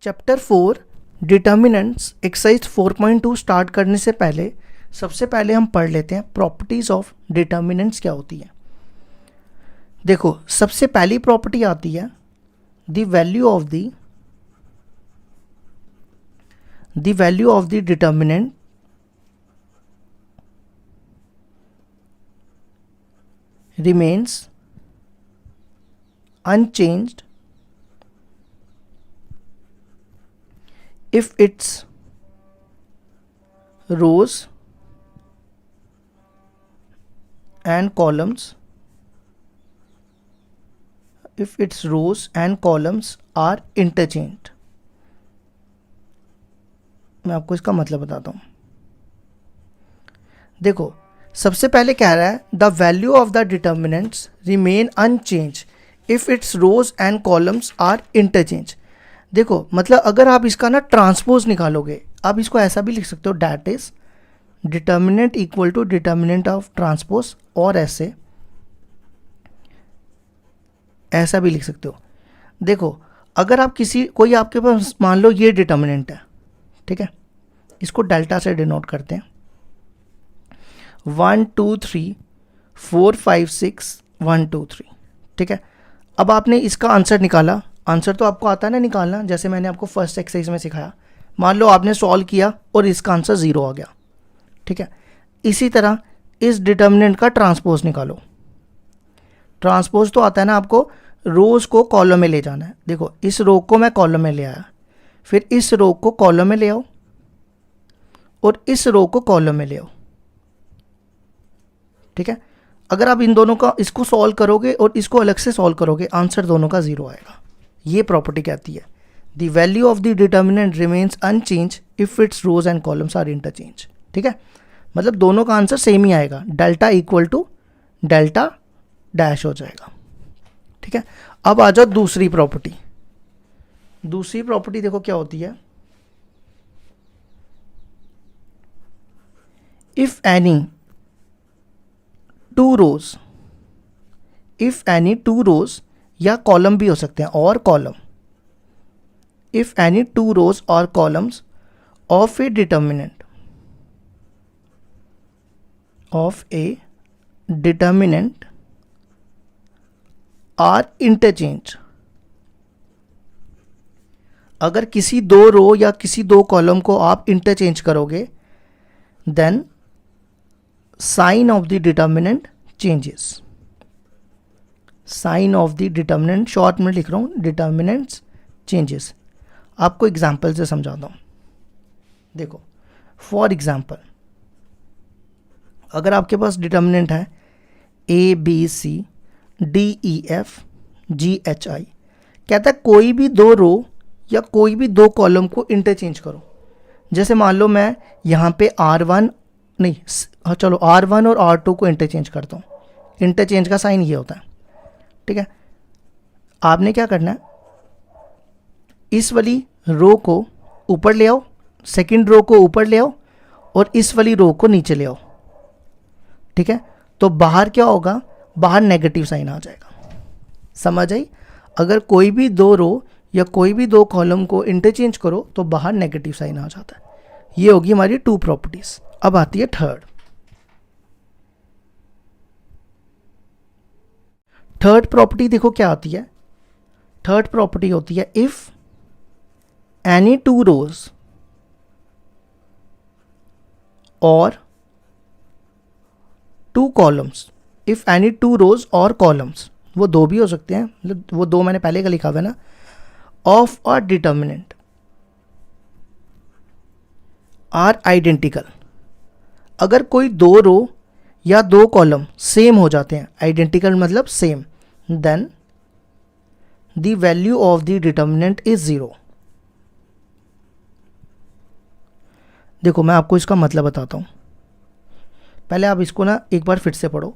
Chapter 4 determinants exercise 4.2 start करने से पहले सबसे पहले हम पढ़ लेते हैं प्रॉपर्टीज ऑफ डिटर्मिनेंट्स क्या होती है। देखो, सबसे पहली प्रॉपर्टी आती है the value of the determinant remains unchanged if its rows and columns are interchanged। मैं आपको इसका मतलब बताता हूँ। देखो, सबसे पहले कह रहा है the value of the determinants remain unchange if its rows and columns are interchange. देखो, मतलब अगर आप इसका ना ट्रांसपोज निकालोगे, आप इसको ऐसा भी लिख सकते हो, that is determinant equal to determinant of transpose, और ऐसा भी लिख सकते हो। देखो, अगर आप कोई आपके पास मान लो ये डिटर्मिनेंट है, ठीक है, इसको डेल्टा से डिनोट करते हैं, 1 2 3 4 5 6 1 2 3, ठीक है। अब आपने इसका आंसर निकाला, आंसर तो आपको आता है ना निकालना, जैसे मैंने आपको फर्स्ट एक्सरसाइज में सिखाया। मान लो आपने सॉल्व किया और इसका आंसर 0 आ गया, ठीक है। इसी तरह इस डिटर्मिनेंट का ट्रांसपोज निकालो। ट्रांसपोज तो आता है ना आपको, रोज को कॉलम में ले जाना है। देखो, इस रो को मैं कॉलम में ले आया, फिर इस रो को कॉलम में ले आओ और इस रो को कॉलम में ले आओ, ठीक है। अगर आप इन दोनों का इसको सॉल्व करोगे और इसको अलग से सॉल्व करोगे, आंसर दोनों का 0 आएगा। ये प्रॉपर्टी कहती है the value of the determinant remains unchange if its rows and columns are interchange, ठीक है। मतलब दोनों का आंसर सेम ही आएगा, delta equal to delta dash हो जाएगा, ठीक है। अब आ जाओ दूसरी प्रॉपर्टी। दूसरी प्रॉपर्टी देखो क्या होती है, इफ एनी टू रोज या कॉलम भी हो सकते हैं, और column, if any two rows और columns of a determinant are interchange. अगर किसी दो रो या किसी दो कॉलम को आप इंटरचेंज करोगे, then sign of the determinant changes. Sign of the determinant, short में लिख रहा हूं, डिटर्मिनेंट्स चेंजेस। आपको एग्जाम्पल से समझाता हूं। देखो, फॉर एग्जाम्पल, अगर आपके पास डिटर्मिनेंट है A B C D E F G H I, कहता है कोई भी दो रो या कोई भी दो कॉलम को इंटरचेंज करो। जैसे मान लो मैं यहाँ पे R1 नहीं, चलो R1 और R2 को इंटरचेंज करता हूँ। इंटरचेंज का साइन ये होता है, ठीक है। आपने क्या करना है, इस वाली रो को ऊपर ले आओ, सेकंड रो को ऊपर ले आओ और इस वाली रो को नीचे ले आओ, ठीक है। तो बाहर क्या होगा, बाहर नेगेटिव साइन आ जाएगा। समझ आई? अगर कोई भी दो रो या कोई भी दो कॉलम को इंटरचेंज करो तो बाहर नेगेटिव साइन आ जाता है। ये होगी हमारी टू प्रॉपर्टीज। अब आती है थर्ड प्रॉपर्टी। देखो क्या आती है, थर्ड प्रॉपर्टी होती है इफ एनी टू रोज और two columns, if any two rows और कॉलम्स, वो दो भी हो सकते हैं, मतलब वो दो मैंने पहले का लिखा हुआ है ना, of a determinant are identical. अगर कोई दो रो या दो कॉलम सेम हो जाते हैं, आइडेंटिकल मतलब same, then the value of the determinant is 0। देखो, मैं आपको इसका मतलब बताता हूं। पहले आप इसको ना एक बार फिर से पढ़ो।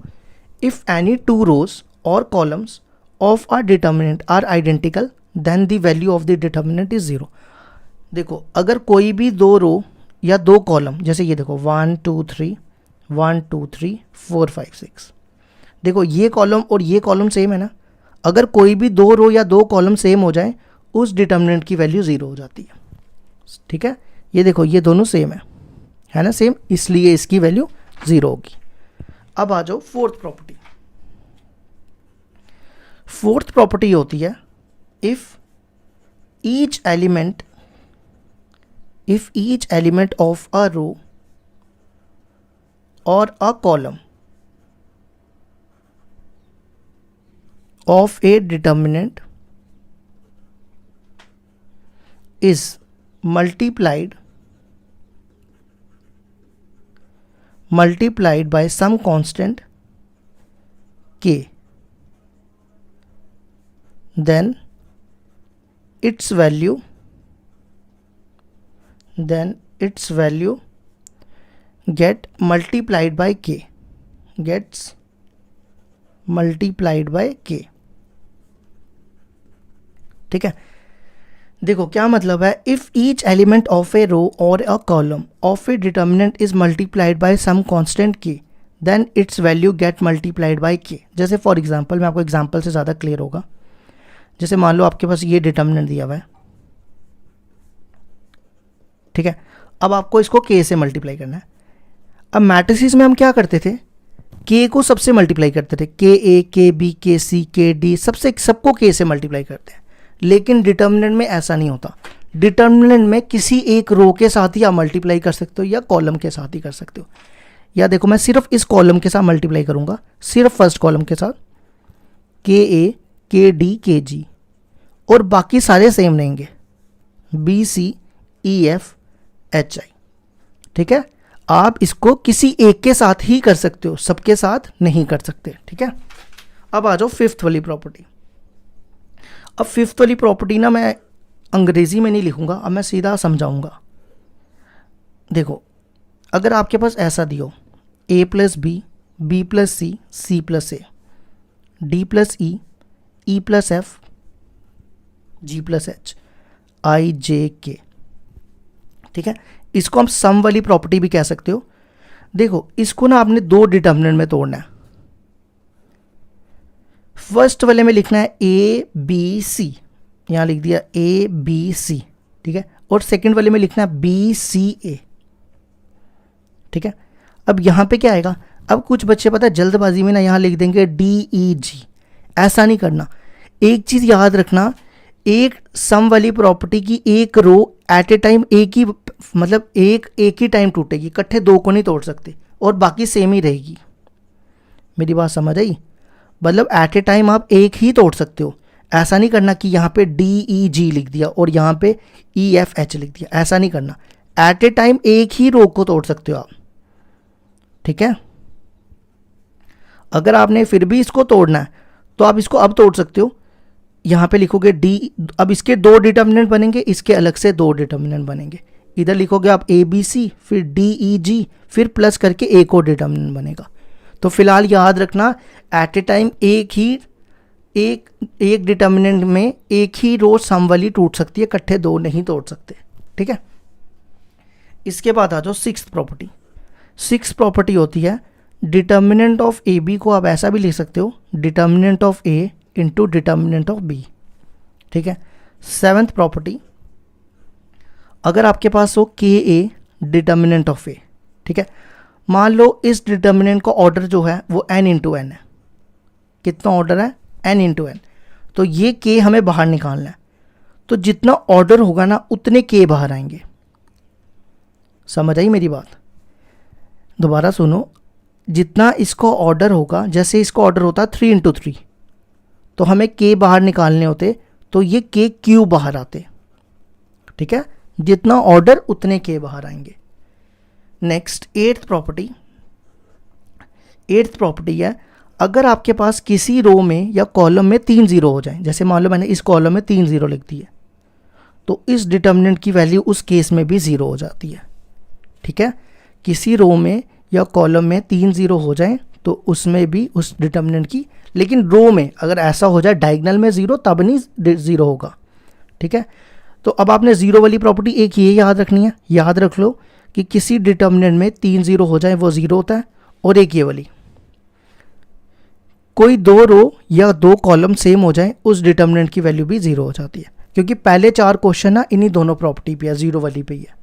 इफ एनी टू रोज और columns of a determinant are identical then the value of the determinant is 0। देखो, अगर कोई भी दो रो या दो कॉलम, जैसे ये देखो 1 2 3 1 2 3 4 5 6, देखो ये कॉलम और ये कॉलम सेम है ना। अगर कोई भी दो रो या दो कॉलम सेम हो जाए उस डिटर्मिनेंट की वैल्यू 0 हो जाती है। ठीक है, ये देखो ये दोनों सेम है ना, सेम, इसलिए इसकी वैल्यू 0 होगी। अब आ जाओ फोर्थ प्रॉपर्टी। फोर्थ प्रॉपर्टी होती है if each element of a row और a column of a determinant is multiplied by some constant k, then its value get multiplied by k, gets multiplied by k। ठीक है, देखो क्या मतलब है, if each element of a row और a column of a determinant is multiplied by some constant K, then its value get multiplied by K. जैसे for example, मैं आपको एग्जांपल से ज़्यादा क्लियर होगा। जैसे मान लो आपके पास ये डिटर्मिनेंट दिया हुआ है, ठीक है, अब आपको इसको के से मल्टीप्लाई करना है। अब मैट्रिसेस में हम क्या करते थे, के को सबसे मल्टीप्लाई करते थे, के ए, के बी, के सी, के डी, सबको के से मल्टीप्लाई करते हैं। लेकिन डिटर्मिनेंट में ऐसा नहीं होता। डिटर्मिनेंट में किसी एक रो के साथ ही आप मल्टीप्लाई कर सकते हो या कॉलम के साथ ही कर सकते हो। या देखो मैं सिर्फ इस कॉलम के साथ मल्टीप्लाई करूंगा, सिर्फ फर्स्ट कॉलम के साथ, के ए, के डी, के जी, और बाकी सारे सेम रहेंगे, बी, सी, ई, एफ, एच, आई। ठीक है, आप इसको किसी एक के साथ ही कर सकते हो, सबके साथ नहीं कर सकते। ठीक है, अब आ जाओ फिफ्थ वाली प्रॉपर्टी। अब फिफ्थ वाली प्रॉपर्टी ना मैं अंग्रेजी में नहीं लिखूंगा, अब मैं सीधा समझाऊंगा। देखो, अगर आपके पास ऐसा दियो a plus B, B plus C, C plus A, D plus E plus F, G plus H, I J K. ठीक है, इसको हम सम वाली प्रॉपर्टी भी कह सकते हो। देखो, इसको ना आपने दो डिटर्मिनेंट में तोड़ना है। फर्स्ट वाले में लिखना है ए बी सी, यहां लिख दिया ए बी सी, ठीक है, और सेकंड वाले में लिखना है बी सी ए। ठीक है, अब यहां पे क्या आएगा, अब कुछ बच्चे पता है जल्दबाजी में ना यहां लिख देंगे डी ई जी। ऐसा नहीं करना। एक चीज याद रखना, एक सम वाली प्रॉपर्टी की एक रो एट ए टाइम एक ही, मतलब एक ही टाइम टूटेगी, इकट्ठे दो को नहीं तोड़ सकते, और बाकी सेम ही रहेगी। मेरी बात समझ आई? मतलब एट ए टाइम आप एक ही तोड़ सकते हो। ऐसा नहीं करना कि यहाँ पे डी ई जी लिख दिया और यहाँ पे ई एफ एच लिख दिया, ऐसा नहीं करना। एट ए टाइम एक ही रो को तोड़ सकते हो आप। ठीक है, अगर आपने फिर भी इसको तोड़ना है तो आप इसको अब तोड़ सकते हो। यहाँ पे लिखोगे डी, अब इसके दो डिटर्मिनेंट बनेंगे, इसके अलग से दो डिटर्मिनेंट बनेंगे। इधर लिखोगे आप ए बी सी, फिर डी ई जी, फिर प्लस करके एक और डिटर्मिनेंट बनेगा। तो फिलहाल याद रखना, एट ए टाइम एक डिटर्मिनेंट में एक ही रो सम वाली टूट सकती है, इकट्ठे दो नहीं तोड़ सकते। ठीक है, इसके बाद आ जाओ सिक्स्थ प्रॉपर्टी। सिक्स्थ प्रॉपर्टी होती है डिटर्मिनेंट ऑफ ए बी को आप ऐसा भी लिख सकते हो, determinant of A into determinant of B. ठीक है, सेवेंथ प्रॉपर्टी, अगर आपके पास हो के ए डिटर्मिनेंट ऑफ ए, ठीक है, मान लो इस डिटर्मिनेंट का ऑर्डर जो है वो n इंटू एन है। कितना ऑर्डर है? n into n. तो ये k हमें बाहर निकालना है, तो जितना ऑर्डर होगा ना उतने k बाहर आएंगे। समझ आई मेरी बात? दोबारा सुनो, जितना इसका ऑर्डर होगा, जैसे इसका ऑर्डर होता है 3 इंटू 3, तो हमें k बाहर निकालने होते, तो ये k क्यूब बाहर आते। ठीक है, जितना ऑर्डर उतने k बाहर आएंगे। नेक्स्ट एट्थ प्रॉपर्टी है, अगर आपके पास किसी रो में या कॉलम में 3 जीरो हो जाए, जैसे मान लो मैंने इस कॉलम में 3 जीरो लिख दिए, तो इस डिटर्मिनेंट की वैल्यू उस केस में भी 0 हो जाती है। ठीक है, किसी रो में या कॉलम में 3 जीरो हो जाए तो उसमें भी उस डिटर्मिनेंट की, लेकिन रो में अगर ऐसा हो जाए डायगोनल में 0 तब नहीं 0 होगा। ठीक है, तो अब आपने 0 वाली प्रॉपर्टी एक ये याद रखनी है, याद रख लो कि किसी डिटर्मिनेंट में 3 जीरो हो जाए वो 0 होता है, और एक ये वाली, कोई दो रो या दो कॉलम सेम हो जाए उस डिटर्मिनेंट की वैल्यू भी 0 हो जाती है। क्योंकि पहले 4 क्वेश्चन ना इन्हीं दोनों प्रॉपर्टी पे है, जीरो वाली पे ही है।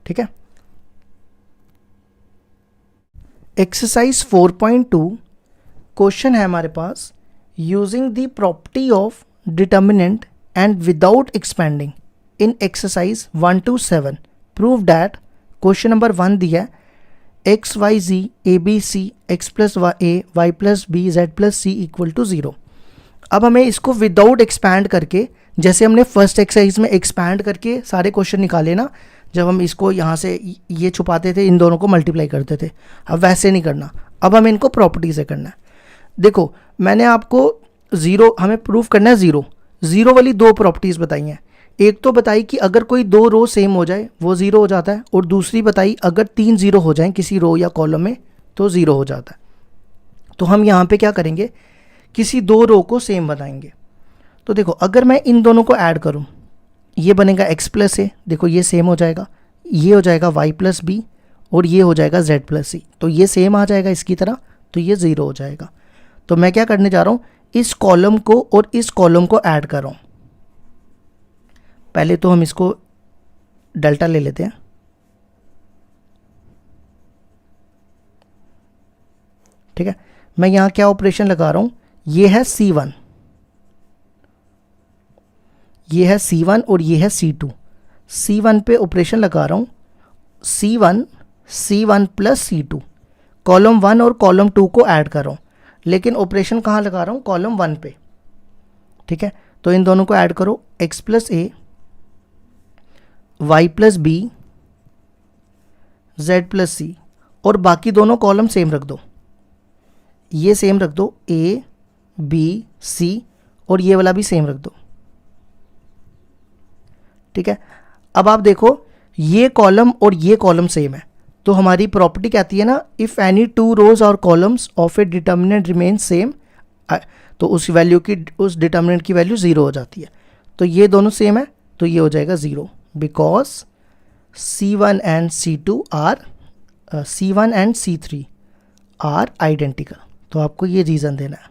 ठीक है, एक्सरसाइज 4.2 क्वेश्चन है हमारे पास, using the property of determinant and without expanding in exercise 1 to 7 prove that. Question number 1 दिया है X Y Z A B C X plus Y plus B Z plus C equal to 0। अब हमें इसको without expand करके, जैसे हमने first exercise में expand करके सारे क्वेश्चन निकाले ना, जब हम इसको यहाँ से ये छुपाते थे, इन दोनों को मल्टीप्लाई करते थे, अब वैसे नहीं करना, अब हमें इनको प्रॉपर्टी से करना है। देखो मैंने आपको ज़ीरो, हमें प्रूफ करना है ज़ीरो वाली 2 प्रॉपर्टीज़ बताई हैं। एक तो बताई कि अगर कोई 2 रो सेम हो जाए वो 0 हो जाता है, और दूसरी बताई अगर 3 0 हो जाएं किसी रो या कॉलम में तो 0 हो जाता है। तो हम यहाँ पे क्या करेंगे, किसी 2 रो को सेम बनाएंगे। तो देखो अगर मैं इन दोनों को ऐड करूँ, ये बनेगा x प्लस ए, देखो ये सेम हो जाएगा, ये हो जाएगा y प्लस बी, और ये हो जाएगा z प्लस सी, तो ये सेम आ जाएगा इसकी तरह, तो ये 0 हो जाएगा। तो मैं क्या करने जा रहा हूँ, इस कॉलम को और इस कॉलम को ऐड कर रहा हूँ। पहले तो हम इसको डेल्टा ले लेते हैं। ठीक है, मैं यहाँ क्या ऑपरेशन लगा रहा हूँ, ये है C1, ये है C1 और ये है C2। C1 पे ऑपरेशन लगा रहा हूँ, C1 प्लस C2, कॉलम 1 और कॉलम 2 को ऐड कर रहा हूँ, लेकिन ऑपरेशन कहाँ लगा रहा हूँ, कॉलम 1 पे। ठीक है, तो इन दोनों को ऐड करो, x plus A y plus B z plus C, और बाकी दोनों कॉलम सेम रख दो, ये सेम रख दो a b c, और ये वाला भी सेम रख दो। ठीक है, अब आप देखो ये कॉलम और ये कॉलम सेम है, तो हमारी प्रॉपर्टी कहती है ना, इफ़ एनी 2 रोज और columns of a determinant remain same, तो उस वैल्यू की, उस डिटर्मिनेंट की वैल्यू 0 हो जाती है। तो ये दोनों सेम है, तो ये हो जाएगा 0, because C1 and C2 are C1 and C3 are identical. तो आपको ये रीज़न देना है।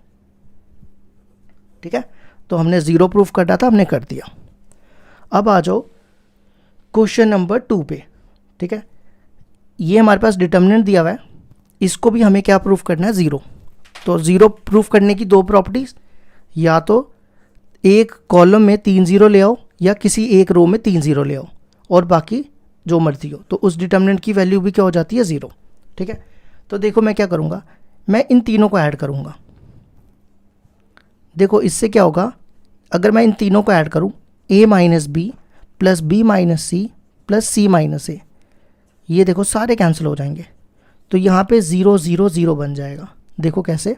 ठीक है, तो हमने 0 प्रूफ करना था, हमने कर दिया। अब आ जाओ क्वेश्चन नंबर 2 पे। ठीक है, ये हमारे पास डिटर्मिनेंट दिया हुआ है, इसको भी हमें क्या प्रूफ करना है, 0। तो 0 प्रूफ करने की 2 प्रॉपर्टीज़, या तो एक कॉलम में 3 0 ले आओ, या किसी एक रो में 3 0 ले आओ, और बाकी जो मर्जी हो, तो उस डिटर्मिनेंट की वैल्यू भी क्या हो जाती है, 0। ठीक है, तो देखो मैं क्या करूँगा, मैं इन तीनों को ऐड करूँगा। देखो इससे क्या होगा, अगर मैं इन तीनों को ऐड करूँ, a minus B plus B minus C plus C minus A, ये देखो सारे कैंसिल हो जाएंगे, तो यहाँ पे 0 0 0 बन जाएगा। देखो कैसे,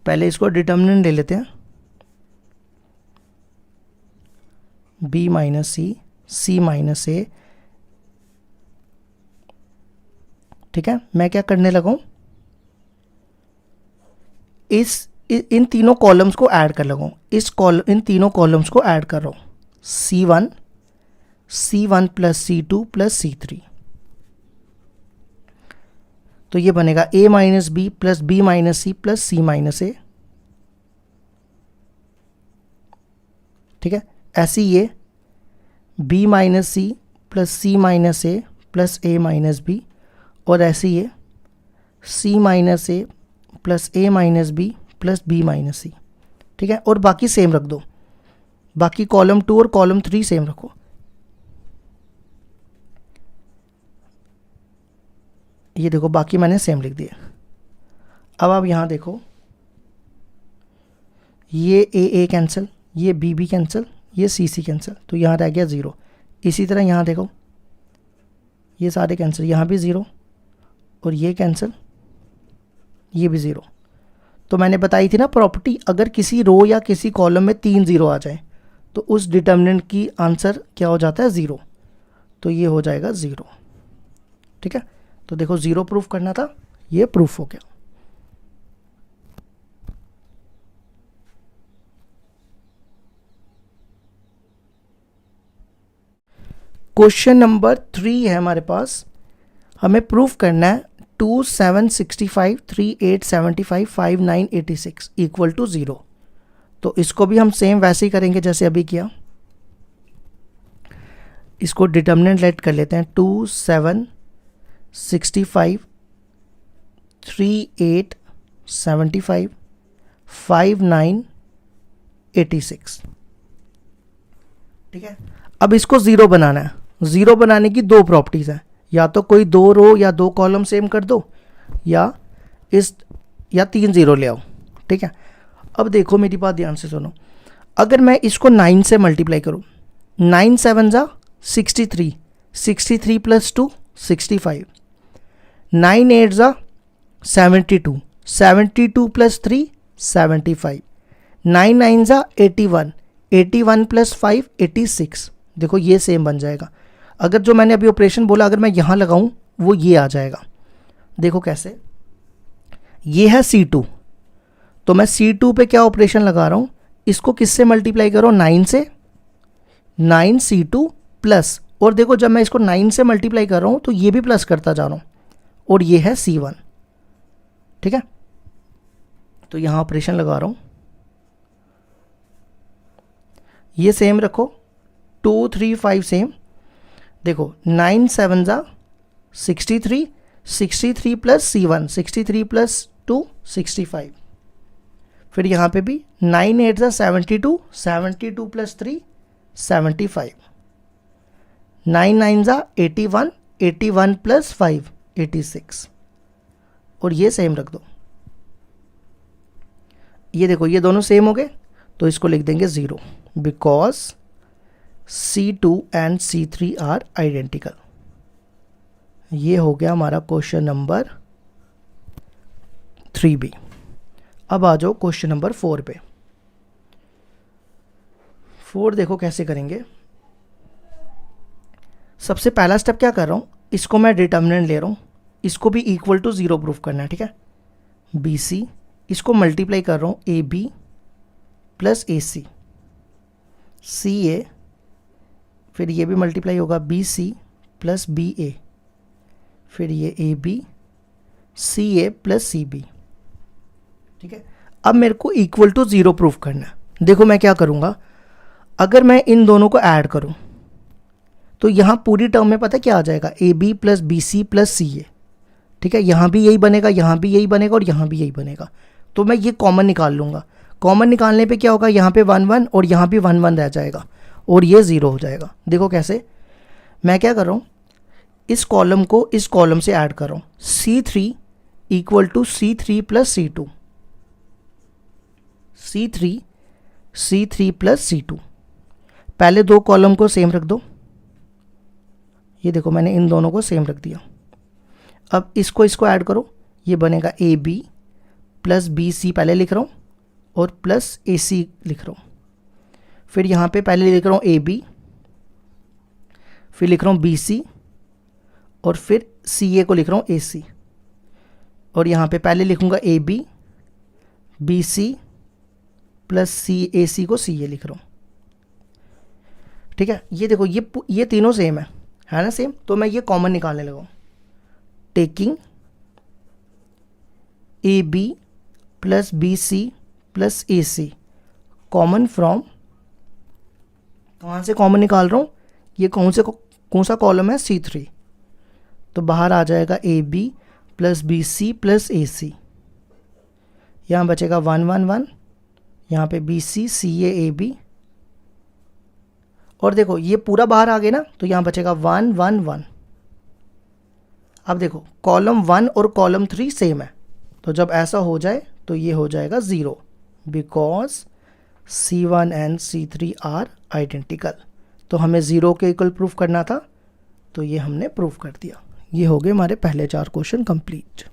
पहले इसको डिटर्मिनेंट ले लेते हैं, b minus C C minus A. ठीक है, मैं क्या करने लगा हूँ, इन तीनों कॉलम्स को ऐड कर लगा हूँ, इन तीनों कॉलम्स को ऐड कर रहा हूँ, C1 plus C2 plus C3। तो ये बनेगा a minus B plus B minus C plus C minus A. ठीक है, ऐसे ये b minus C plus C minus A plus a minus B, और ऐसे ये c minus A plus a minus B plus b minus C. ठीक है, और बाकी सेम रख दो, बाकी कॉलम 2 और कॉलम 3 सेम रखो। ये देखो बाकी मैंने सेम लिख दिया। अब आप यहाँ देखो, ये a कैंसिल, ये b कैंसिल, ये c कैंसिल, तो यहाँ रह गया 0। इसी तरह यहाँ देखो, ये सारे कैंसिल, यहाँ भी 0, और ये कैंसिल, ये भी 0। तो मैंने बताई थी ना प्रॉपर्टी, अगर किसी रो या किसी कॉलम में 3 0 आ जाए तो उस डिटर्मिनेंट की आंसर क्या हो जाता है, 0। तो ये हो जाएगा 0। ठीक है, तो देखो 0 प्रूफ करना था, ये प्रूफ हो गया। क्वेश्चन नंबर 3 है हमारे पास, हमें प्रूफ करना है 2 7 65 3 8 75 5 9 86 इक्वल टू 0। तो इसको भी हम सेम वैसे ही करेंगे जैसे अभी किया। इसको डिटर्मिनेंट लेट कर लेते हैं 2 7 65 3 8 75 5 9 86। ठीक है, अब इसको ज़ीरो बनाना है। ज़ीरो बनाने की दो प्रॉपर्टीज़ हैं, या तो कोई दो रो या दो कॉलम सेम कर दो, या 3 ज़ीरो ले आओ। ठीक है, अब देखो मेरी बात ध्यान से सुनो। अगर मैं इसको 9 से मल्टीप्लाई करूँ, 9 7 जा 63, 63 प्लस 2 65, 9 8 जा 72, 72 प्लस 3 75, 9 9 जा 81, 81 प्लस 5 86। देखो ये सेम बन जाएगा। अगर जो मैंने अभी ऑपरेशन बोला अगर मैं यहाँ लगाऊं वो ये आ जाएगा। देखो कैसे, ये है C2, तो मैं C2 पे क्या ऑपरेशन लगा रहा हूँ, इसको किससे मल्टीप्लाई करो, 9 से, 9 C2 प्लस, और देखो जब मैं इसको 9 से मल्टीप्लाई कर रहा हूँ तो ये भी प्लस करता जा रहा हूँ, और ये है C1। ठीक है, तो यहाँ ऑपरेशन लगा रहा हूँ, ये सेम रखो, 2 3 5 सेम। देखो 9 7 जा 63, 63 प्लस C1, 63 प्लस 2 65। फिर यहाँ पे भी 9 8 जा 72, 72 प्लस 3 75, 9 9 जा 81, 81 प्लस 5 86, और ये सेम रख दो। ये देखो ये दोनों सेम हो गए, तो इसको लिख देंगे 0, because C2 and C3 are identical. ये हो गया हमारा क्वेश्चन नंबर 3B। अब आ जाओ क्वेश्चन नंबर 4 पे। 4 देखो कैसे करेंगे। सबसे पहला स्टेप क्या कर रहा हूँ, इसको मैं डिटर्मिनेंट ले रहा हूँ, इसको भी इक्वल टू 0 प्रूफ करना है। ठीक है, BC, इसको मल्टीप्लाई कर रहा हूँ AB प्लस AC, CA, फिर ये भी मल्टीप्लाई होगा BC प्लस BA, फिर ये AB CA प्लस CB। ठीक है, अब मेरे को इक्वल टू 0 प्रूफ करना है। देखो मैं क्या करूँगा, अगर मैं इन दोनों को ऐड करूँ तो यहाँ पूरी टर्म में पता क्या आ जाएगा, AB plus BC plus CA। ठीक है, यहाँ भी यही बनेगा, यहाँ भी यही बनेगा, और यहाँ भी यही बनेगा। तो मैं ये कॉमन निकाल लूँगा। कॉमन निकालने पे क्या होगा, यहाँ पे 1 1 और यहाँ भी 1 1 रह जाएगा, और ये 0 हो जाएगा। देखो कैसे, मैं क्या कर रहा हूँ, इस कॉलम को इस कॉलम से ऐड कर रहा हूँ, C3 equal to C3 plus C2, C3 plus C2। पहले दो कॉलम को सेम रख दो, ये देखो मैंने इन दोनों को सेम रख दिया। अब इसको ऐड करो, ये बनेगा AB प्लस BC पहले लिख रहा हूँ, और प्लस AC लिख रहा हूँ। फिर यहाँ पे पहले लिख रहा हूँ AB, फिर लिख रहा हूँ BC, और फिर CA को लिख रहा हूँ AC, और यहाँ पे पहले लिखूँगा AB BC प्लस AC को CA लिख रहा हूँ। ठीक है, ये देखो ये तीनों सेम है ना सेम। तो मैं ये कॉमन निकालने लगा हूँ, taking AB plus BC plus AC common from, कहाँ से कॉमन निकाल रहा हूँ, ये कौन सा कॉलम है, C3, तो बाहर आ जाएगा AB plus BC plus AC, यहाँ बचेगा 1 1 1, यहाँ पे BC CA AB, और देखो ये पूरा बाहर आ गया ना, तो यहाँ बचेगा 1 1 1। अब देखो कॉलम 1 और कॉलम 3 सेम है, तो जब ऐसा हो जाए तो ये हो जाएगा 0, because C1 and C3 are identical. तो हमें 0 के इक्वल प्रूफ करना था, तो ये हमने प्रूफ कर दिया। ये हो गए हमारे पहले 4 क्वेश्चन कंप्लीट।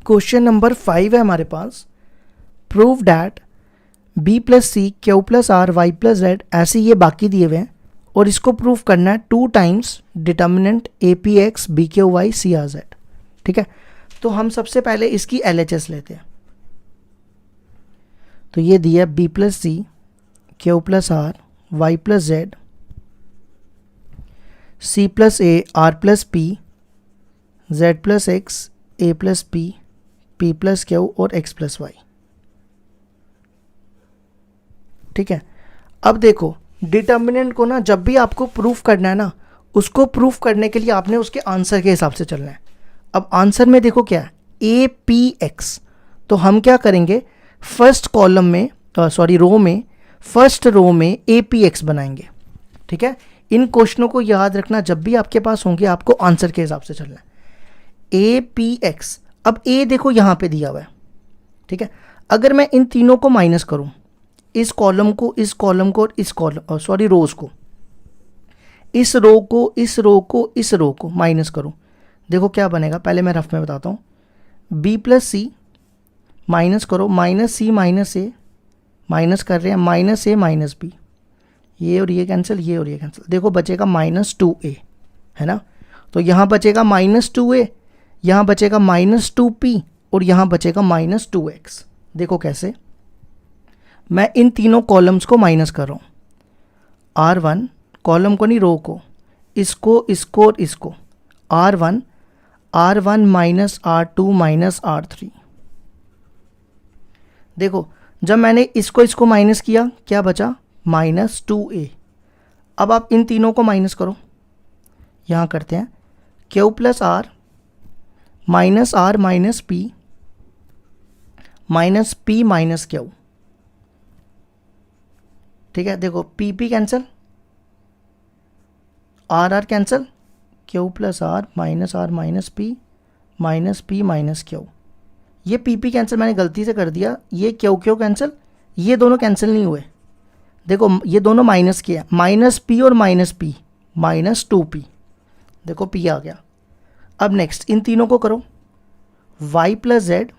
क्वेश्चन नंबर 5 है हमारे पास, prove that B plus C Q plus R Y plus Z, ऐसे ये बाकी दिए हुए हैं, और इसको प्रूफ करना है 2 times determinant a p x b q y c r z. ठीक है, तो हम सबसे पहले इसकी LHS लेते हैं। तो ये दिया B plus C Q plus R Y plus z c plus a r plus P Z plus x A plus p plus q और एक्स प्लस वाई। ठीक है, अब देखो डिटर्मिनेंट को ना जब भी आपको प्रूफ करना है ना, उसको प्रूफ करने के लिए आपने उसके आंसर के हिसाब से चलना है। अब आंसर में देखो क्या है, ए पी एक्स, तो हम क्या करेंगे फर्स्ट कॉलम में रो में, फर्स्ट रो में ए पी एक्स बनाएंगे। ठीक है, इन क्वेश्चनों को याद रखना, जब भी आपके पास होंगे आपको आंसर के हिसाब से चलना है। ए पी एक्स, अब ए देखो यहाँ पे दिया हुआ है। ठीक है, अगर मैं इन तीनों को माइनस करूं, इस कॉलम को, इस कॉलम को और इस कॉलम रोज को, इस रो को, इस रो को, इस रो को माइनस करूं, देखो क्या बनेगा। पहले मैं रफ में बताता हूँ। बी प्लस सी माइनस करो, माइनस सी माइनस ए, माइनस कर रहे हैं, माइनस ए माइनस बी, ये और ये कैंसिल, ये और ये कैंसिल, देखो बचेगा माइनस 2a, है ना। तो यहाँ बचेगा माइनस 2a, यहाँ बचेगा माइनस 2p और यहाँ बचेगा माइनस 2x। देखो कैसे, मैं इन तीनों कॉलम्स को माइनस कर रहा हूँ। R1 कॉलम को नहीं, रो को, इसको, इसको और इसको, R1 minus R2 minus R3। देखो जब मैंने इसको माइनस किया, क्या बचा, माइनस 2a। अब आप इन तीनों को माइनस करो, यहाँ करते हैं q plus r minus p minus q. ठीक है, देखो p cancel, r cancel, q plus r minus p minus q. ये पी कैंसिल मैंने गलती से कर दिया, ये क्यू कैंसिल, ये दोनों कैंसिल नहीं हुए। देखो ये दोनों माइनस किया, माइनस पी और माइनस पी, माइनस 2p, देखो p आ गया। अब नेक्स्ट इन तीनों को करो, y plus z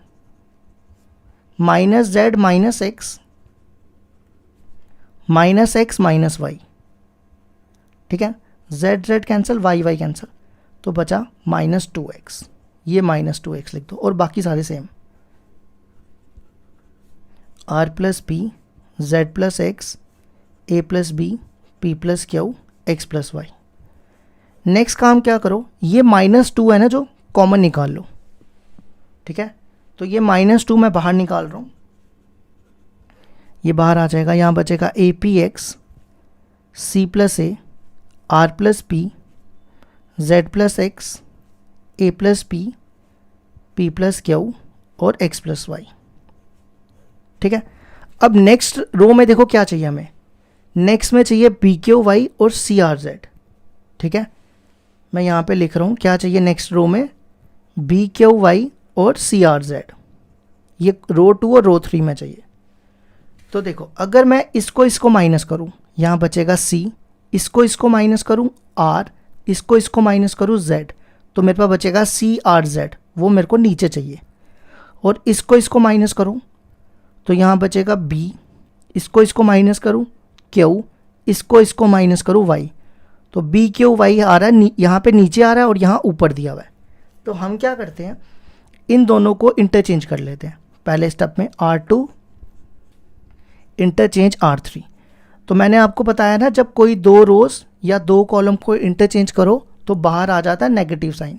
minus x minus y. ठीक है, z कैंसिल, y कैंसिल, तो बचा माइनस 2x, ये माइनस 2x लिख दो और बाकी सारे same. r plus P, Z plus x, ए plus B, P plus Q, X plus Y. Next काम क्या करो, ये माइनस 2 है ना जो, कॉमन निकाल लो। ठीक है, तो ये माइनस 2 मैं बाहर निकाल रहा हूँ, ये बाहर आ जाएगा। यहाँ बचेगा a p x, c plus a, r plus P, Z plus x, A plus p plus q और एक्स प्लस वाई। ठीक है, अब नेक्स्ट रो में देखो क्या चाहिए हमें, नेक्स्ट में चाहिए पी क्यू वाई और सी आर जेड। ठीक है, मैं यहाँ पे लिख रहा हूँ क्या चाहिए नेक्स्ट रो में, बी क्यू वाई और सी आर जेड, ये रो 2 और रो 3 में चाहिए। तो देखो अगर मैं इसको माइनस करूँ, यहाँ बचेगा सी, इसको माइनस करूँ आर, इसको माइनस करूँ जेड, तो मेरे पास बचेगा सी आर जेड, वो मेरे को नीचे चाहिए। और इसको माइनस करूँ तो यहाँ बचेगा बी, इसको माइनस करूँ क्यू, इसको माइनस करूँ वाई, तो बी क्यू वाई आ रहा है, यहाँ पे नीचे आ रहा है और यहाँ ऊपर दिया हुआ है। तो हम क्या करते हैं, इन दोनों को इंटरचेंज कर लेते हैं। पहले स्टेप में R2 इंटरचेंज R3। तो मैंने आपको बताया ना, जब कोई दो रोज या दो कॉलम को इंटरचेंज करो तो बाहर आ जाता है नेगेटिव साइन,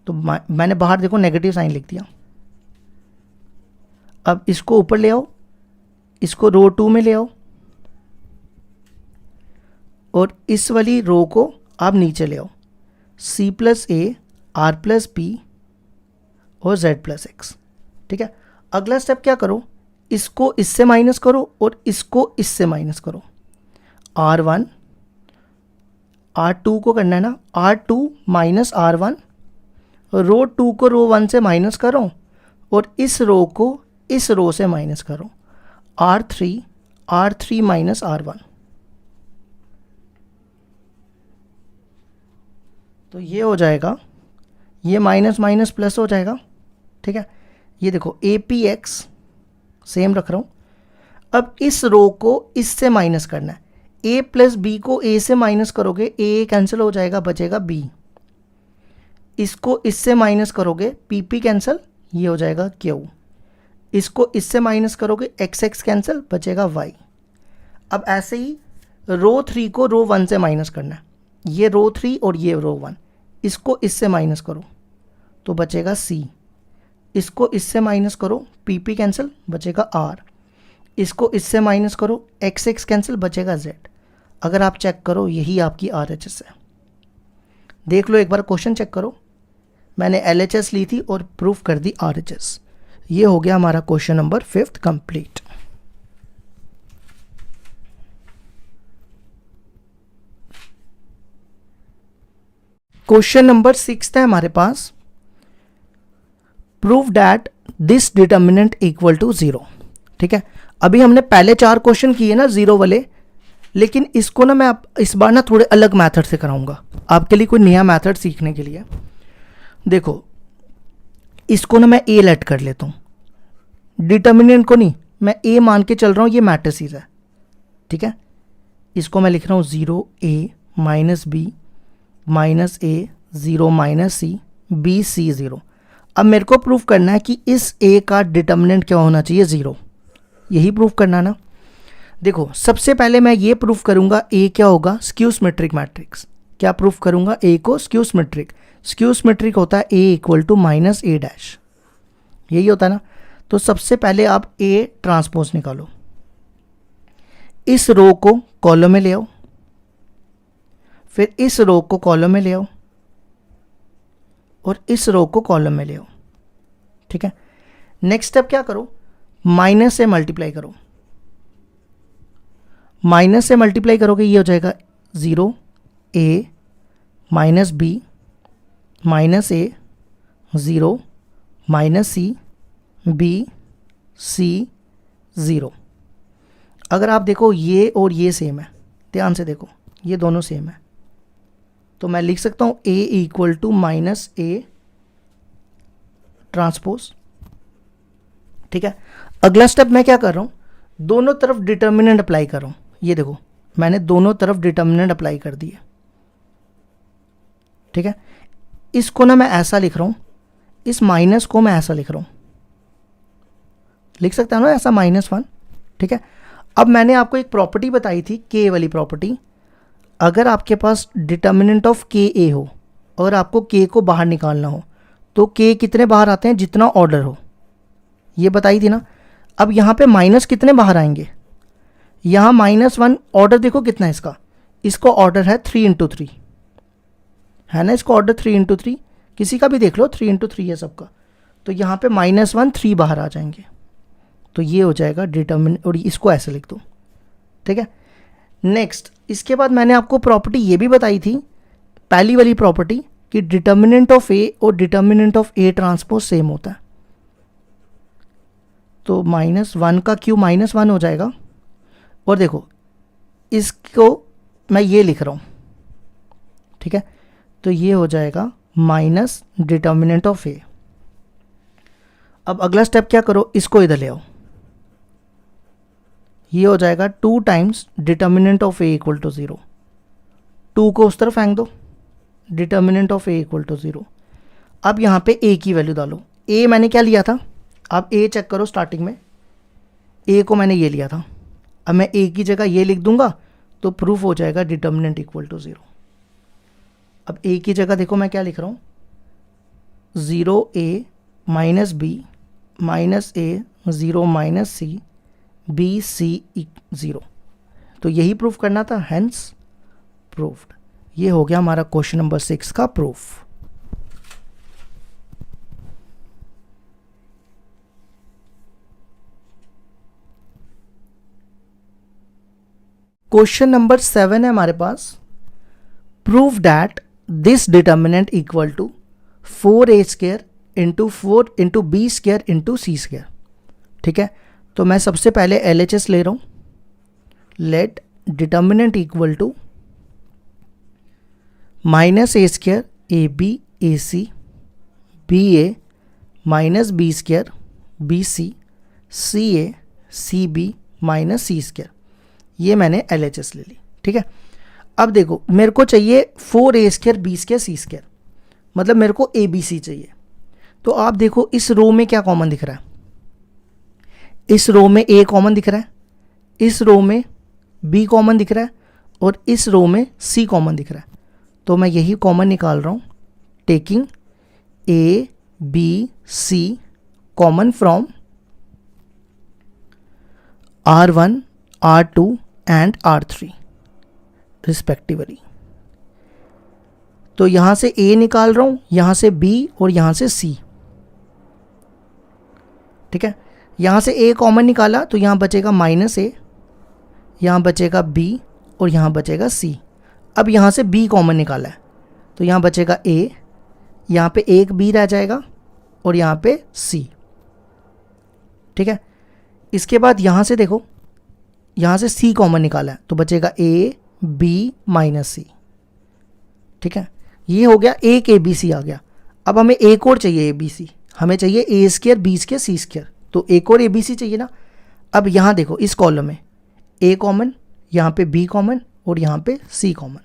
तो मैंने बाहर देखो नेगेटिव साइन लिख दिया। अब इसको ऊपर ले आओ, इसको रो 2 में ले आओ और इस वाली रो को आप नीचे ले आओ, c plus a, r plus p और जेड प्लस एक्स। ठीक है, अगला स्टेप क्या करो, इसको इससे माइनस करो और इसको इससे माइनस करो। R1 R2 को करना है ना, R2 माइनस R1, रो 2 को रो 1 से माइनस करो और इस रो को इस रो से माइनस करो, R3 माइनस R1। तो ये हो जाएगा, ये माइनस माइनस प्लस हो जाएगा। ठीक है, ये देखो ए पी एक्स सेम रख रहा हूँ। अब इस रो को इससे माइनस करना है, ए प्लस बी को ए से माइनस करोगे, ए कैंसिल हो जाएगा, बचेगा बी। इसको इससे माइनस करोगे, पी पी कैंसिल, ये हो जाएगा क्यू। इसको इससे माइनस करोगे, एक्स एक्स कैंसिल, बचेगा वाई। अब ऐसे ही रो 3 को रो 1 से माइनस करना है, ये रो 3 और ये रो 1, इसको इससे माइनस करो तो बचेगा सी। इसको इससे माइनस करो, पी पी कैंसिल, बचेगा आर। इसको इससे माइनस करो, एक्स एक्स कैंसिल, बचेगा जेड। अगर आप चेक करो यही आपकी आर एच एस है। देख लो एक बार क्वेश्चन चेक करो, मैंने एल एच एस ली थी और प्रूफ कर दी आर एच एस। ये हो गया हमारा question number 5 complete. Question number 6 है हमारे पास, prove that this determinant equal to 0। ठीक है, अभी हमने पहले 4 क्वेश्चन किए ना 0 वाले, लेकिन इसको ना मैं इस बार ना थोड़े अलग मेथड से कराऊंगा आपके लिए, कोई नया मेथड सीखने के लिए। देखो इसको ना मैं ए लेट कर लेता हूँ, डिटर्मिनेंट को नहीं, मैं ए मान के चल रहा हूँ, ये मैट्रिसेस है। ठीक है, इसको मैं लिख रहा हूँ 0 A minus B minus A 0 minus C B C 0। अब मेरे को प्रूफ करना है कि इस ए का डिटर्मिनेंट क्या होना चाहिए, 0। यही प्रूफ करना ना। देखो सबसे पहले मैं ये प्रूफ करूंगा ए क्या होगा, स्क्यू सिमेट्रिक मैट्रिक्स। क्या प्रूफ करूंगा, ए को स्क्यू सिमेट्रिक। स्क्यू सिमेट्रिक होता है A equal to minus A dash, यही होता है ना। तो सबसे पहले आप ए ट्रांसपोज निकालो, इस रो को कॉलम में ले आओ, फिर इस रो को कॉलम में ले आओ और इस रो को कॉलम में ले आओ। ठीक है, नेक्स्ट स्टेप क्या करो, माइनस से मल्टीप्लाई करो। माइनस से मल्टीप्लाई करोगे ये हो जाएगा 0 A minus B minus A 0 minus C B C 0। अगर आप देखो ये और ये सेम है, ध्यान से देखो ये दोनों सेम है, तो मैं लिख सकता हूँ A equal to minus A transpose. ठीक है, अगला स्टेप मैं क्या कर रहा हूँ, दोनों तरफ डिटर्मिनेंट अप्लाई कर रहा हूँ। ये देखो मैंने दोनों तरफ डिटर्मिनेंट अप्लाई कर दिए। ठीक है, इसको ना मैं ऐसा लिख रहा हूँ, इस माइनस को मैं ऐसा लिख रहा हूँ, लिख सकता हूँ ना ऐसा -1। ठीक है, अब मैंने आपको एक प्रॉपर्टी बताई थी, के वाली प्रॉपर्टी। अगर आपके पास डिटर्मिनेंट ऑफ के ए हो और आपको के को बाहर निकालना हो, तो के कितने बाहर आते हैं, जितना ऑर्डर हो, ये बताई थी ना। अब यहाँ पे माइनस कितने बाहर आएंगे, यहाँ -1 ऑर्डर देखो कितना है इसका, इसको ऑर्डर है 3 × 3 है ना, इसको ऑर्डर 3 × 3, किसी का भी देख लो 3 × 3 है सबका। तो यहाँ पे -1 3 बाहर आ जाएंगे, तो ये हो जाएगा डिटर्मिनेंट, और इसको ऐसे लिख दो। ठीक है, नेक्स्ट इसके बाद मैंने आपको प्रॉपर्टी ये भी बताई थी, पहली वाली प्रॉपर्टी, कि डिटर्मिनेंट ऑफ ए और determinant of A transpose same होता है। तो -1 का क्यू -1 हो जाएगा, और देखो इसको मैं ये लिख रहा हूँ। ठीक है, तो ये हो जाएगा माइनस डिटर्मिनेंट ऑफ ए। अब अगला स्टेप क्या करो, इसको इधर ले आओ, ये हो जाएगा 2 times determinant of A equal to 0। 2 को उस तरफ फेंक दो, determinant of A equal to 0। अब यहाँ पे ए की वैल्यू डालो। ए मैंने क्या लिया था, आप ए चेक करो, स्टार्टिंग में ए को मैंने ये लिया था। अब मैं ए की जगह ये लिख दूंगा तो प्रूफ हो जाएगा डिटर्मिनेंट इक्वल टू 0। अब ए की जगह देखो मैं क्या लिख रहा हूँ, 0 A minus B minus A 0 minus C B C 0। तो यही प्रूफ करना था, हेंस प्रूफ्ड। ये हो गया हमारा क्वेश्चन नंबर 6 का प्रूफ। क्वेश्चन नंबर 7 है हमारे पास, prove that this determinant equal to 4a² into 4 into b² into c²। ठीक है, तो मैं सबसे पहले LHS ले रहा हूँ, let determinant equal to -a² AB AC BA minus b² BC CA CB minus c²। ये मैंने LHS ले ली। ठीक है, अब देखो मेरे को चाहिए 4a² b² c², मतलब मेरे को ABC चाहिए। तो आप देखो इस रो में क्या कॉमन दिख रहा है, इस रो में A कॉमन दिख रहा है, इस रो में B कॉमन दिख रहा है, और इस रो में C कॉमन दिख रहा है। तो मैं यही कॉमन निकाल रहा हूँ, taking A B C common from R1 R2 and R3 respectively. तो यहां से A निकाल रहा हूं, यहां से B और यहां से C। ठीक है, यहां से A कॉमन निकाला तो यहां बचेगा -A, यहां बचेगा B और यहां बचेगा C। अब यहां से B कॉमन निकाला है तो यहां बचेगा A, यहां पे एक B रह जाएगा और यहां पे C। ठीक है, इसके बाद यहां से देखो, यहां से C कॉमन निकाला है तो बचेगा A B -C। ठीक है, ये हो गया, एक ए बी सी आ गया। अब हमें एक और चाहिए ए बी सी, हमें चाहिए ए square B square C square, तो एक और ए बी सी चाहिए ना। अब यहाँ देखो इस कॉलम में ए कॉमन, यहाँ पे बी कॉमन और यहाँ पे सी कॉमन,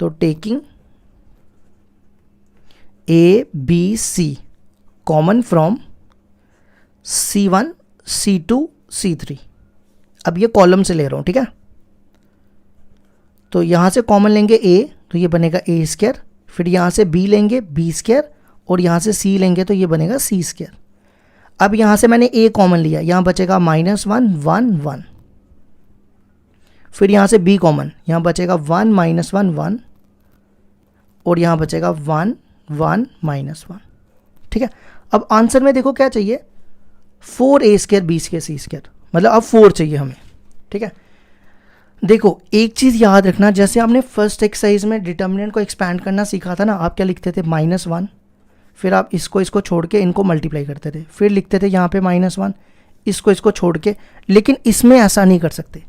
तो taking A B C common from C1 C2 C3। अब ये कॉलम से ले रहा हूँ। ठीक है, तो यहाँ से कॉमन लेंगे A तो ये बनेगा ए स्क्वायर, फिर यहाँ से B लेंगे बी स्क्वायर और यहाँ से C लेंगे तो ये बनेगा सी स्क्वायर। अब यहाँ से मैंने A कॉमन लिया, यहाँ बचेगा -1 1 1, फिर यहाँ से B कॉमन, यहाँ बचेगा 1 -1 1 और यहाँ बचेगा 1 1 -1। ठीक है, अब आंसर में देखो क्या चाहिए, 4A square B square C square, मतलब अब 4 चाहिए हमें। ठीक है, देखो एक चीज़ याद रखना, जैसे आपने फर्स्ट एक्सरसाइज में डिटर्मिनेंट को एक्सपैंड करना सीखा था ना, आप क्या लिखते थे -1, फिर आप इसको छोड़ के इनको मल्टीप्लाई करते थे, फिर लिखते थे यहाँ पे -1, इसको छोड़ के। लेकिन इसमें ऐसा नहीं कर सकते,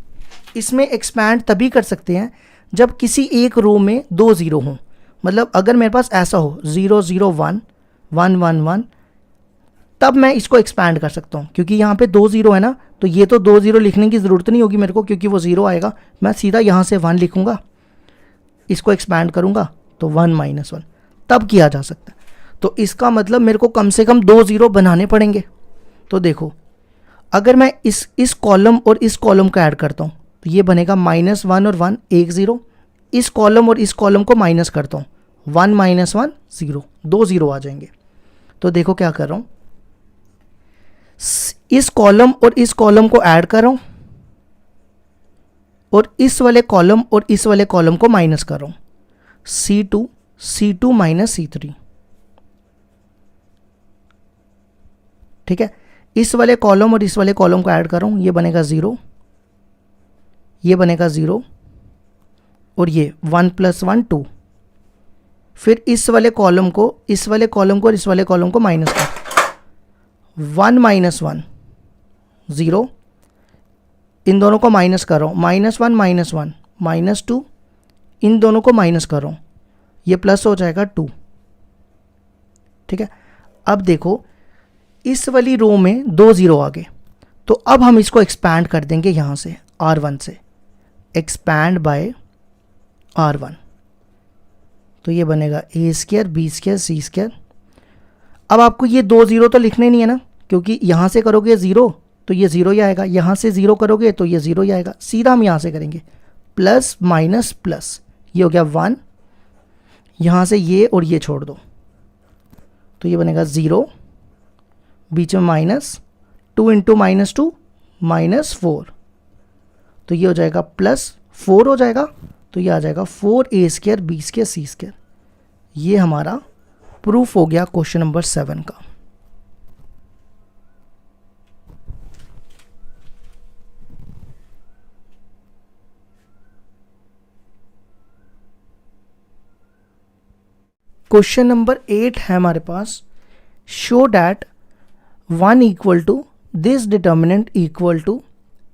इसमें एक्सपैंड तभी कर सकते हैं जब किसी एक रो में 2 0 हों। मतलब अगर मेरे पास ऐसा हो 0 0 1 1 1 1, तब मैं इसको एक्सपैंड कर सकता हूँ, क्योंकि यहाँ पे 2 0 है ना, तो ये तो 2 0 लिखने की ज़रूरत नहीं होगी मेरे को, क्योंकि वो 0 आएगा। मैं सीधा यहाँ से 1 लिखूँगा, इसको एक्सपैंड करूँगा तो 1 -1, तब किया जा सकता है। तो इसका मतलब मेरे को कम से कम 2 0 बनाने पड़ेंगे। तो देखो अगर मैं इस कॉलम और इस कॉलम को ऐड करता हूँ तो ये बनेगा -1 और 1 1 0, इस कॉलम और इस कॉलम को माइनस करता हूँ 1 -1 0, 2 0 आ जाएंगे। तो देखो क्या कर रहा हूँ, इस कॉलम और इस कॉलम को ऐड कर रहा हूं और इस वाले कॉलम और इस वाले कॉलम को माइनस कर रहा हूं, C2 C3। ठीक है, इस वाले कॉलम और इस वाले कॉलम को ऐड कर रहा हूं, ये बनेगा 0, ये बनेगा 0 और ये 1 + 1 2। फिर इस वाले कॉलम को और इस वाले कॉलम को माइनस कर, 1 -1 0, इन दोनों को माइनस कर रहा हूँ, -1 -1 -2, इन दोनों को माइनस कर रहा हूँ, ये प्लस हो जाएगा 2। ठीक है, अब देखो इस वाली रो में 2 0 आ गए, तो अब हम इसको एक्सपैंड कर देंगे यहाँ से R1 से, एक्सपैंड बाय R1, तो ये बनेगा A square B square C square. अब आपको ये 2 0 तो लिखने नहीं है ना, क्योंकि यहाँ से करोगे 0 तो ये 0 ही आएगा, यहाँ से 0 करोगे तो ये 0 ही आएगा। सीधा हम यहाँ से करेंगे प्लस माइनस प्लस, ये हो गया 1, यहाँ से ये और ये छोड़ दो तो ये बनेगा 0, बीच में माइनस, 2 × -2 -4, तो ये हो जाएगा +4 हो जाएगा, तो ये आ जाएगा 4A square B square C square. ये हमारा प्रूफ हो गया क्वेश्चन नंबर 7 का। क्वेश्चन नंबर 8 है हमारे पास, show that 1 = this determinant equal to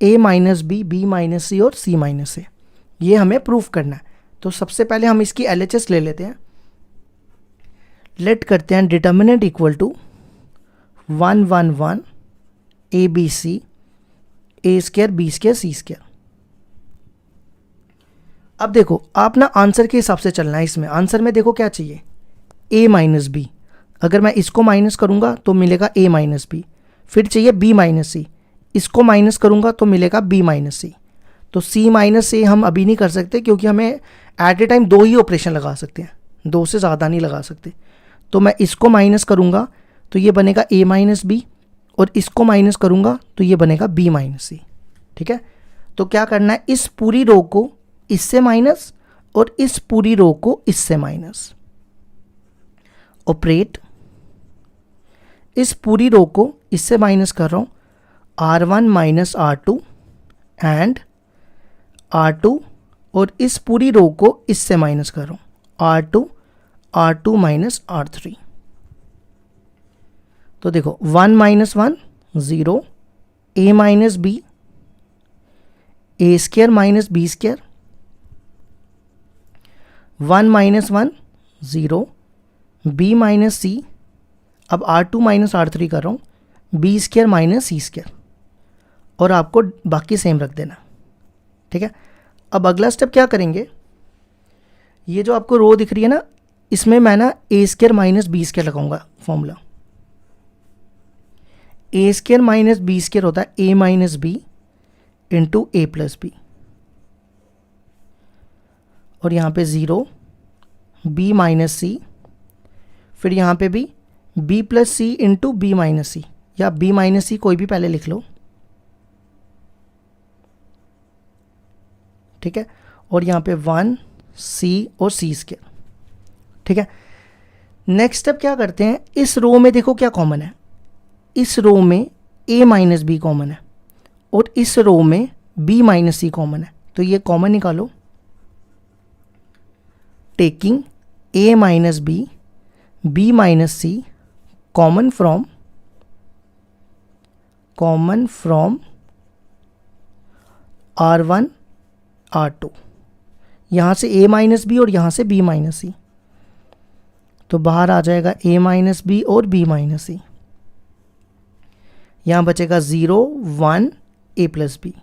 A - B B - C और C - A। ये हमें प्रूफ करना है। तो सबसे पहले हम इसकी LHS ले लेते हैं, लेट करते हैं determinant equal to 1 1 1 ABC A square B square C square. अब देखो आप ना आंसर के हिसाब से चलना है। इसमें आंसर में देखो क्या चाहिए, A - B, अगर मैं इसको माइनस करूंगा तो मिलेगा A - B, फिर चाहिए B - C, इसको माइनस करूंगा तो मिलेगा B - C। तो C - A हम अभी नहीं कर सकते, क्योंकि हमें एट ए टाइम 2 ही ऑपरेशन लगा सकते हैं, 2 से ज़्यादा नहीं लगा सकते। तो मैं इसको माइनस करूँगा तो ये बनेगा a माइनस बी, और इसको माइनस करूँगा तो ये बनेगा b माइनस सी। ठीक है, तो क्या करना है, इस पूरी रो को इससे माइनस और इस पूरी रो को इससे माइनस। ऑपरेट, इस पूरी रो को इससे माइनस कर रहा हूँ, r1 minus r2 and r2, और इस पूरी रो को इससे माइनस कर रहा हूँ, r2 माइनस r3। तो देखो 1 minus 1 0, a minus B, A square minus B square, 1 minus 1 0, b minus C, अब r2 माइनस r3 कर रहा हूँ, B square minus C square, और आपको बाकी सेम रख देना। ठीक है, अब अगला स्टेप क्या करेंगे, ये जो आपको रो दिख रही है ना, इसमें मैं ना ए स्क्र माइनस बी स्क्र लगाऊंगा फॉर्मूला। ए स्क्र माइनस बी स्क्र होता है A minus B into A plus B, और यहाँ पे 0, बी माइनस सी, फिर यहाँ पे भी बी प्लस सी इंटू बी माइनस सी, या बी माइनस सी कोई भी पहले लिख लो। ठीक है, और यहाँ पे 1 सी और सी स्क्र। ठीक है, नेक्स्ट स्टेप क्या करते हैं, इस रो में देखो क्या कॉमन है, इस रो में a माइनस बी कॉमन है और इस रो में b माइनस सी कॉमन है, तो ये कॉमन निकालो। Taking a minus B, b minus C, common from r1 r2, यहाँ से a माइनस बी और यहाँ से b माइनस सी, तो बाहर आ जाएगा a माइनस बी और b माइनस सी, यहाँ बचेगा 0 1 a प्लस बी,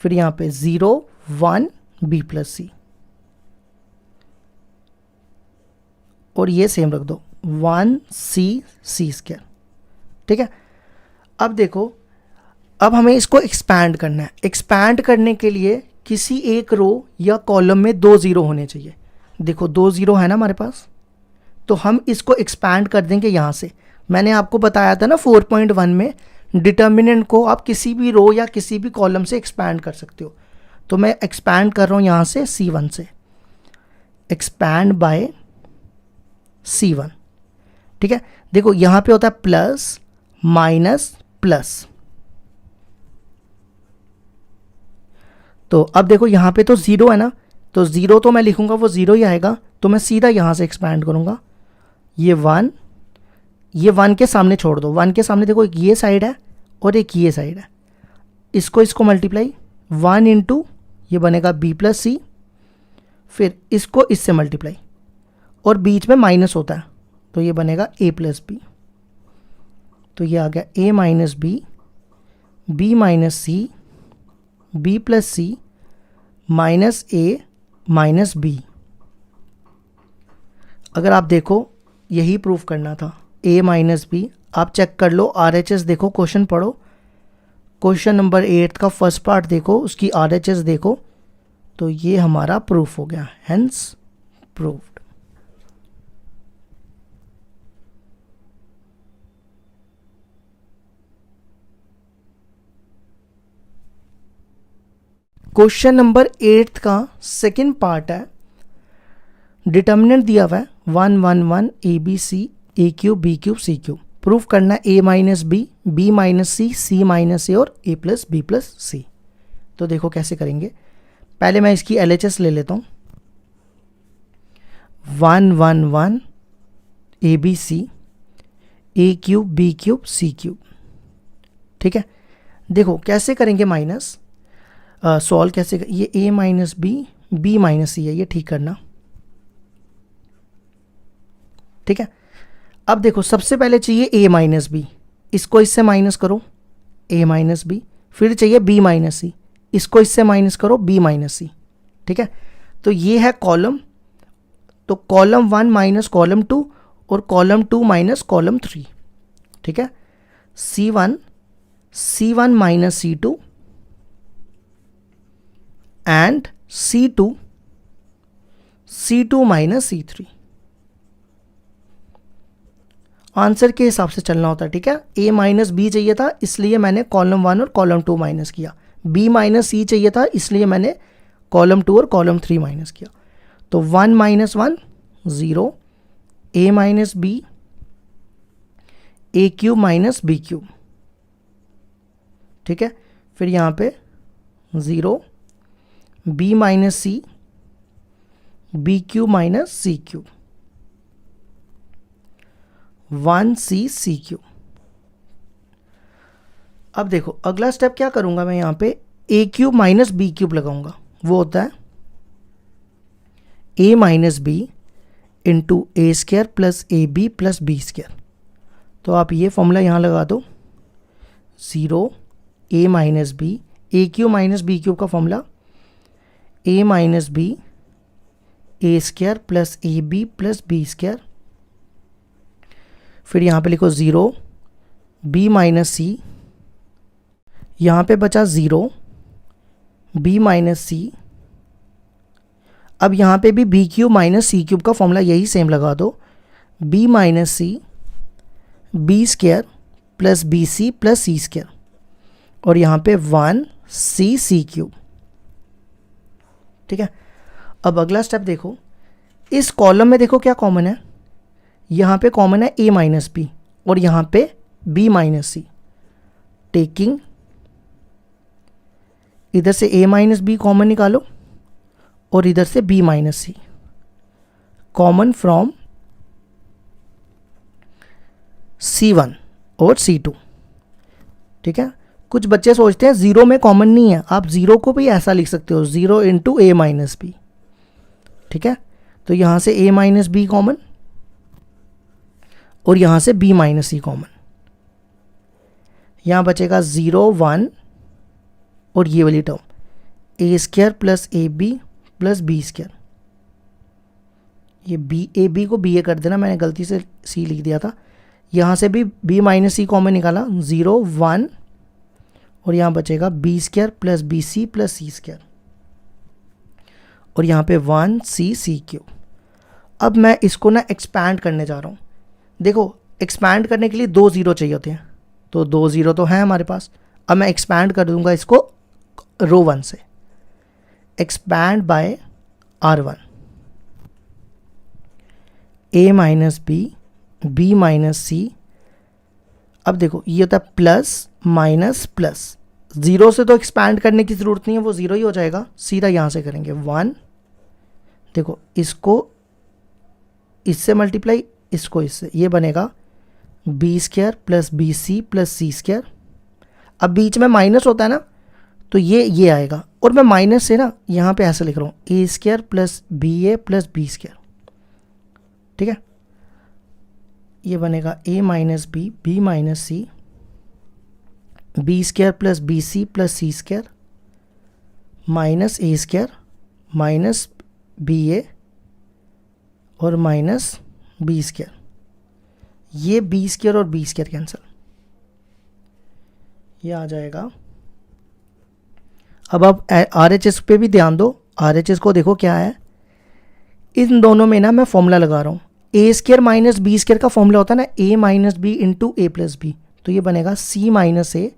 फिर यहाँ पे 0 1 b प्लस सी, और ये सेम रख दो 1 सी सी स्क्र। ठीक है, अब देखो, अब हमें इसको एक्सपैंड करना है। एक्सपैंड करने के लिए किसी एक रो या कॉलम में 2 0 होने चाहिए। देखो 2 0 है ना हमारे पास, तो हम इसको एक्सपैंड कर देंगे यहाँ से। मैंने आपको बताया था ना 4.1 में डिटर्मिनेंट को आप किसी भी रो या किसी भी कॉलम से एक्सपैंड कर सकते हो, तो मैं एक्सपैंड कर रहा हूँ यहाँ से C1 से, एक्सपैंड बाय C1। ठीक है, देखो यहाँ पे होता है प्लस माइनस प्लस, तो अब देखो यहाँ पे तो 0 है ना, तो 0 तो मैं लिखूंगा वो 0 ही आएगा, तो मैं सीधा यहाँ से एक्सपैंड करूँगा, ये 1 के सामने छोड़ दो, 1 के सामने देखो एक ये साइड है और एक ये साइड है, इसको मल्टीप्लाई 1 इंटू ये बनेगा b प्लस सी, फिर इसको इससे मल्टीप्लाई, और बीच में माइनस होता है तो ये बनेगा a प्लस बी, तो ये आ गया a minus B, b minus C, b plus C minus a minus b। अगर आप देखो यही प्रूफ करना था, a माइनस बी, आप चेक कर लो RHS देखो, क्वेश्चन पढ़ो, क्वेश्चन नंबर 8 का फर्स्ट पार्ट देखो, उसकी RHS देखो, तो ये हमारा प्रूफ हो गया, हेंस प्रूव्ड। क्वेश्चन नंबर 8 का सेकंड पार्ट है, डिटर्मिनेंट दिया हुआ है 1 1 1 A B C A cube B cube C cube, proof करना है a minus B, b minus C, c minus A और a plus B plus C. तो देखो कैसे करेंगे, पहले मैं इसकी LHS ले लेता हूँ, 1 1 1 A B C A cube B cube C cube. ठीक है, देखो कैसे करेंगे माइनस, सॉल्व कैसे ये a minus B, b minus C है, ये ठीक करना। ठीक है, अब देखो सबसे पहले चाहिए a माइनस बी, इसको इससे माइनस करो a माइनस बी, फिर चाहिए b माइनस सी, इसको इससे माइनस करो b माइनस सी। ठीक है, तो ये है कॉलम, तो कॉलम 1 माइनस कॉलम 2 और कॉलम 2 माइनस कॉलम 3। ठीक है, C1 minus C2 and C2 minus C3। Answer के हिसाब से चलना होता है, ठीक है। ए माइनस बी चाहिए था इसलिए मैंने कॉलम 1 और कॉलम 2 माइनस किया, बी माइनस सी चाहिए था इसलिए मैंने कॉलम 2 और कॉलम 3 माइनस किया। तो 1 minus 1 0, A minus B, A cube minus B cube, ठीक है। फिर यहाँ पे 0, B minus C, B cube minus C cube, 1 C C cube. अब देखो अगला स्टेप क्या करूंगा मैं, यहाँ पे A cube minus B cube लगाऊंगा, वो होता है A minus B into A square plus A B plus B square. तो आप ये फॉर्मूला यहाँ लगा दो, 0 A minus B, A cube minus B cube का formula A minus B A square plus A B plus B square. फिर यहाँ पे लिखो 0 बी माइनस सी, यहाँ पे बचा 0 बी माइनस सी। अब यहाँ पे भी B cube minus C cube का फॉर्मूला यही सेम लगा दो, B minus C B square plus B C plus C square, और यहाँ पे 1 सी सी क्यूब, ठीक है। अब अगला स्टेप देखो, इस कॉलम में देखो क्या कॉमन है, यहाँ पे कॉमन है ए माइनस बी और यहाँ पे बी माइनस सी। टेकिंग, इधर से ए माइनस बी कॉमन निकालो और इधर से B minus C, common from C1 और C2, ठीक है। कुछ बच्चे सोचते हैं 0 में कॉमन नहीं है, आप 0 को भी ऐसा लिख सकते हो, 0 इंटू ए माइनस बी, ठीक है। तो यहाँ से ए माइनस बी कॉमन और यहाँ से बी माइनस सी कॉमन, यहाँ बचेगा 0 1 और ये वाली term A square plus A B plus B square. ये बी ए बी को बी ए कर देना, मैंने गलती से सी लिख दिया था। यहाँ से भी बी माइनस सी कॉमन निकाला, 0 1 और यहाँ बचेगा B square plus B C plus C square, और यहाँ पे 1 सी सी क्यूब। अब मैं इसको ना एक्सपैंड करने जा रहा हूँ। देखो एक्सपैंड करने के लिए 2 0 चाहिए होते हैं, तो 2 0 तो हैं हमारे पास। अब मैं एक्सपैंड कर दूंगा इसको रो 1 से, एक्सपैंड बाय R1, ए माइनस बी माइनस सी। अब देखो ये होता है प्लस माइनस प्लस, 0 से तो एक्सपैंड करने की ज़रूरत नहीं है, वो 0 ही हो जाएगा। सीधा यहाँ से करेंगे 1, देखो इसको इससे मल्टीप्लाई, इसको इससे, ये बनेगा B square plus B C plus C square. अब बीच में माइनस होता है ना, तो ये आएगा, और मैं माइनस से ना यहाँ पे ऐसे लिख रहा हूँ, A square plus B A plus B square, ठीक है। ये बनेगा A minus B minus C, B square plus B C plus C square minus A square minus B A और माइनस बी स्क्वायर। ये बी स्क्वायर और B square cancel, ये आ जाएगा। अब आप RHS पे भी ध्यान दो, RHS को देखो क्या है। इन दोनों में ना मैं फॉर्मूला लगा रहा हूँ, A square minus B square का फॉर्मूला होता है ना ए माइनस बी इंटू ए प्लस बी, तो ये बनेगा सी माइनस ए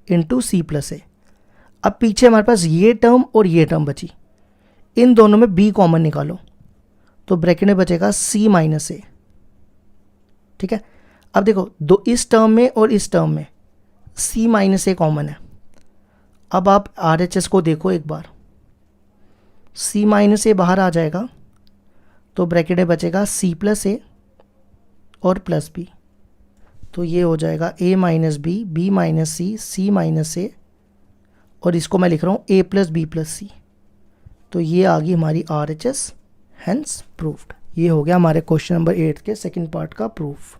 इंटू सी प्लस ए। अब पीछे हमारे पास ये टर्म और ये टर्म बची, इन दोनों में बी कॉमन निकालो, तो ब्रैकेट में बचेगा सी माइनस ए, ठीक है। अब देखो दो इस टर्म में और इस टर्म में सी माइनस ए कॉमन है। अब आप RHS को देखो एक बार, सी माइनस ए बाहर आ जाएगा, तो ब्रैकेट में बचेगा सी प्लस ए और प्लस बी, तो ये हो जाएगा ए minus B minus C minus A, और इसको मैं लिख रहा हूँ ए प्लस बी प्लस सी। तो ये आ गई हमारी RHS, हेंस प्रूफ्ड। ये हो गया हमारे क्वेश्चन नंबर 8 के सेकंड पार्ट का प्रूफ।